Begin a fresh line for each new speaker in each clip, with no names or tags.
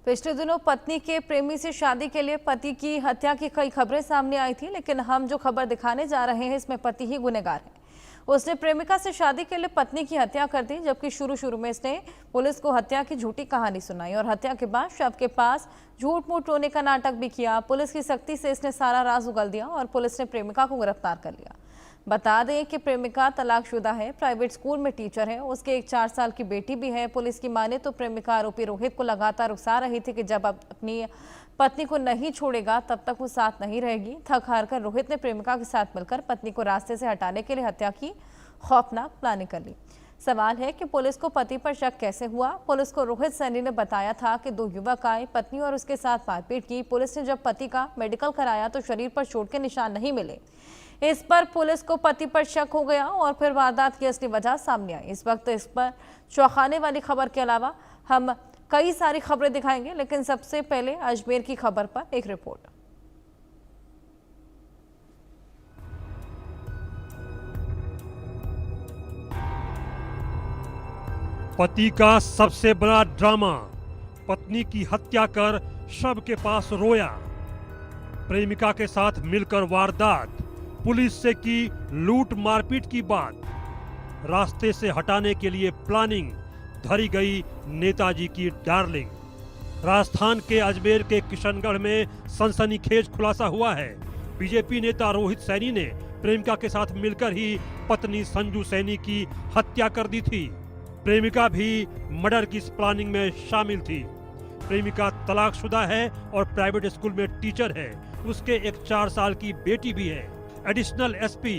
पिछले दिनों पत्नी के प्रेमी से शादी के लिए पति की हत्या की कई खबरें सामने आई थी, लेकिन हम जो खबर दिखाने जा रहे हैं इसमें पति ही गुनहगार है। उसने प्रेमिका से शादी के लिए पत्नी की हत्या कर दी, जबकि शुरू में इसने पुलिस को हत्या की झूठी कहानी सुनाई और हत्या के बाद शव के पास झूठ मूठ रोने का नाटक भी किया। पुलिस की सख्ती से इसने सारा राज उगल दिया और पुलिस ने प्रेमिका को गिरफ्तार कर लिया। बता दें कि प्रेमिका तलाकशुदा है, प्राइवेट स्कूल में टीचर है, उसके एक 4 साल की बेटी भी है। पुलिस की माने तो प्रेमिका आरोपी रोहित को लगातार उकसा रही थी कि जब अपनी पत्नी को नहीं छोड़ेगा तब तक वो साथ नहीं रहेगी। थक हार कर रोहित ने प्रेमिका के साथ मिलकर पत्नी को रास्ते से हटाने के लिए हत्या की खौफनाक प्लानिंग कर ली। सवाल है कि पुलिस को पति पर शक कैसे हुआ। पुलिस को रोहित सैनी ने बताया था कि 2 युवक आए, पत्नी और उसके साथ मारपीट की। पुलिस ने जब पति का मेडिकल कराया तो शरीर पर चोट के निशान नहीं मिले। इस पर पुलिस को पति पर शक हो गया और फिर वारदात की असली वजह सामने आई। इस वक्त इस पर चौंकाने वाली खबर के अलावा हम कई सारी खबरें दिखाएंगे, लेकिन सबसे पहले अजमेर की खबर पर एक रिपोर्ट।
पति का सबसे बड़ा ड्रामा, पत्नी की हत्या कर शव के पास रोया। प्रेमिका के साथ मिलकर वारदात, पुलिस से की लूट मारपीट की बात। रास्ते से हटाने के लिए प्लानिंग, धरी गई नेताजी की डार्लिंग। राजस्थान के अजमेर के किशनगढ़ में सनसनीखेज खुलासा हुआ है। बीजेपी नेता रोहित सैनी ने प्रेमिका के साथ मिलकर ही पत्नी संजू सैनी की हत्या कर दी थी। प्रेमिका भी मर्डर की इस प्लानिंग में शामिल थी। प्रेमिका तलाकशुदा है और प्राइवेट स्कूल में टीचर है। उसके एक 4 साल की बेटी भी है। एडिशनल एसपी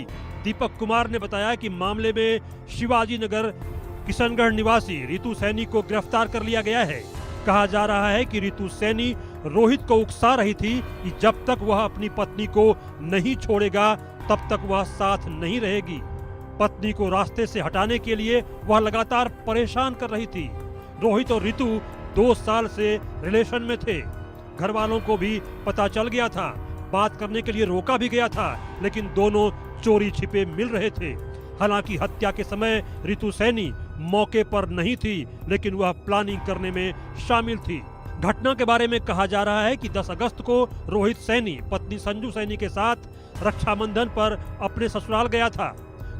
दीपक कुमार ने बताया कि मामले में शिवाजी नगर किशनगढ़ निवासी रितु सैनी को गिरफ्तार कर लिया गया है। कहा जा रहा है कि रितु सैनी रोहित को उकसा रही थी कि जब तक वह अपनी पत्नी को नहीं छोड़ेगा तब तक वह साथ नहीं रहेगी। पत्नी को रास्ते से हटाने के लिए वह लगातार परेशान कर रही थी। रोहित और रितु 2 साल से रिलेशन में थे। घर वालों को भी पता चल गया था। बात करने के लिए रोका भी गया था, लेकिन दोनों चोरी छिपे मिल रहे थे। हालांकि हत्या के समय रितु सैनी मौके पर नहीं थी, लेकिन वह प्लानिंग करने में शामिल थी। घटना के बारे में कहा जा रहा है कि 10 अगस्त को रोहित सैनी पत्नी संजू सैनी के साथ रक्षाबंधन पर अपने ससुराल गया था।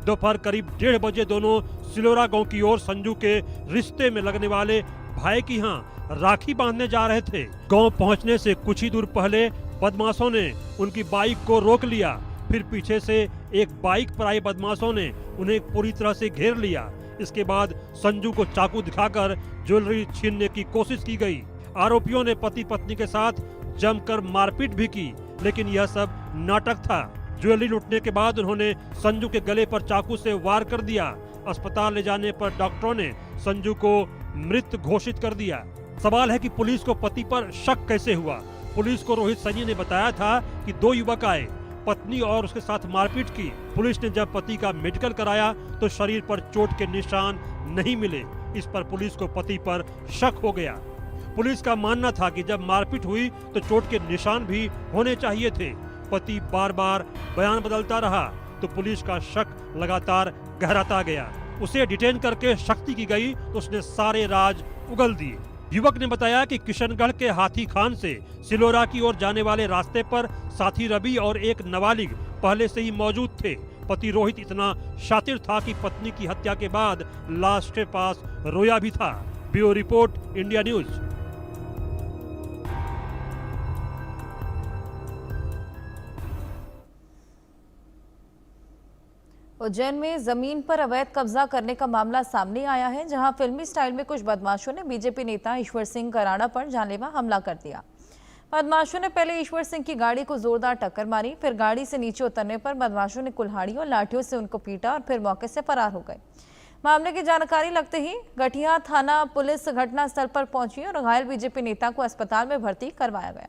दोपहर करीब 1:30 बजे दोनों सिलोरा गांव की ओर संजू के रिश्ते में लगने वाले भाई की यहाँ राखी बांधने जा रहे थे। गांव पहुंचने से कुछ ही दूर पहले बदमाशों ने उनकी बाइक को रोक लिया। फिर पीछे से एक बाइक पर आए बदमाशों ने उन्हें पूरी तरह से घेर लिया। इसके बाद संजू को चाकू दिखाकर ज्वेलरी छीनने की कोशिश की गई। आरोपियों ने पति पत्नी के साथ जमकर मारपीट भी की, लेकिन यह सब नाटक था। ज्वेलरी लूटने के बाद उन्होंने संजू के गले पर चाकू से वार कर दिया। अस्पताल ले जाने पर डॉक्टरों ने संजू को मृत घोषित कर दिया। सवाल है कि पुलिस को पति पर शक कैसे हुआ। पुलिस को रोहित सैनी ने बताया था कि 2 युवक आए, पत्नी और उसके साथ मारपीट की। पुलिस ने जब पति का मेडिकल कराया तो शरीर पर चोट के निशान नहीं मिले। इस पर पुलिस को पति पर शक हो गया। पुलिस का मानना था कि जब मारपीट हुई तो चोट के निशान भी होने चाहिए थे। पति बार बार बयान बदलता रहा तो पुलिस का शक लगातार गहराता गया। उसे डिटेन करके सख्ती की गई तो उसने सारे राज उगल दिए। युवक ने बताया कि किशनगढ़ के हाथी खान से सिलोरा की ओर जाने वाले रास्ते पर साथी रवि और एक नाबालिग पहले से ही मौजूद थे। पति रोहित इतना शातिर था कि पत्नी की हत्या के बाद लाश के पास रोया भी था। Bureau report, India news.
Ujjain में जमीन पर अवैध कब्जा करने का मामला सामने आया है, जहां फिल्मी स्टाइल में कुछ बदमाशों ने बीजेपी नेता ईश्वर सिंह कराड़ा पर जानलेवा हमला कर दिया। बदमाशों ने पहले ईश्वर सिंह की गाड़ी को जोरदार टक्कर मारी, फिर गाड़ी से नीचे उतरने पर बदमाशों ने कुल्हाड़ी और लाठियों से उनको पीटा और फिर मौके से फरार हो गए। मामले की जानकारी लगते ही गठिया थाना पुलिस घटनास्थल पर पहुंची और घायल बीजेपी नेता को अस्पताल में भर्ती करवाया गया।